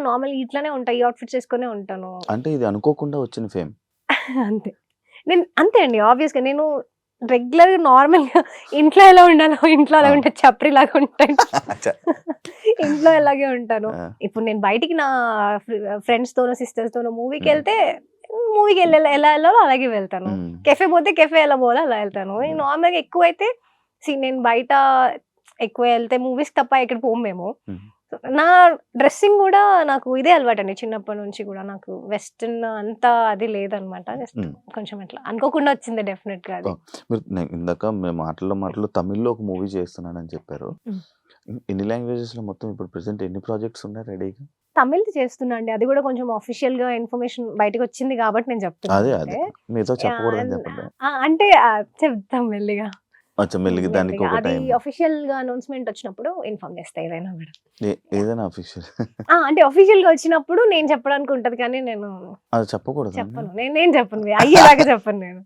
Normal ఇట్లానే ఉంటా. ఈ అవుట్‌ఫిట్స్ ఏసుకొనే ఉంటాను. అంటే ఇది అనుకోకుండా వచ్చిన ఫేమ్. అంతే. నేను అంతే అండి. ఆబ్వియస్‌గా నేను రెగ్యులర్‌గా నార్మల్‌గా ఇంట్లో ఎలా ఉండాలో ఇంట్లో ఆ! అలాగే ఉంటా. చప్రీలాగా ఉంటాను. అచ్చా! ఇంట్లో ఎలాగే ఉంటాను. ఆ! ఇప్పుడు నేను బయటికి నా ఫ్రెండ్స్‌తోనో, సిస్టర్స్‌తోనో హ్మ్. మూవీకెళ్తే మూవీకి ఎలా ఎళ్ళాలో అలాగే వెళ్తాను. హ్మ్. కెఫే పోతే కెఫే ఎలా పోవాలో అలా ఎళ్తాను. హ్మ్. నార్మల్‌గా ఎక్కువైతే నేను బయట ఎక్కువ ఎళ్తే మూవీస్‌కి తప్ప ఎక్కడికి పోము మేము. హ్మ్. నా డ్రెస్సింగ్ గూడా నాకు ఇదే అలవాటండి చిన్నప్పటి నుంచి గూడా. నాకు వెస్టర్న్ అంత అది లేదనమాట. జస్ట్ హ్మ్. కొంచెం అట్లా అనుకోకుండా వచ్చింది డెఫినెట్‌గా అది. మీరు ఇందాక మేము మాటల్లో తమిళ్‌లో ఒక మూవీ చేస్తున్నానని చెప్పారు. హ్మ్. ఎన్ని లాంగ్వేజెస్‌లో మొత్తం ఇప్పుడు ప్రెజెంట్ ఎన్ని ప్రాజెక్ట్స్ ఉన్నాయి రెడీగా? తమిళ్‌ది చేస్తున్నా అండి. అది గూడా కొంచెం ఆఫీషియల్‌గా ఇన్ఫర్మేషన్ బయటకొచ్చింది గాబట్టి నేను అదే. చెప్తున్నానంతే. మీతో చెప్పకూడదని యాహ్! చెప్పండి. అంటే చెప్తాం మెల్లిగా. అచ్చా! మెల్లిగా దానికి మెల్లిగా. ఒక అది టైమ్. అఫీషియల్‌గా అనౌన్స్‌మెంట్ వచ్చినప్పుడు ఇన్ఫార్మ్ చేస్తా ఏదైనా గూడా. యాహ్! ఏదైనా అఫీషియల్ అంటే అఫీషియల్‌గా వచ్చినప్పుడు నేను చెప్పడానికి ఉంటది కానీ నేను అది చెప్పకూడదా అండి? చెప్పను. నేను చెప్పను. అయ్యేదాకా చెప్పను నేను.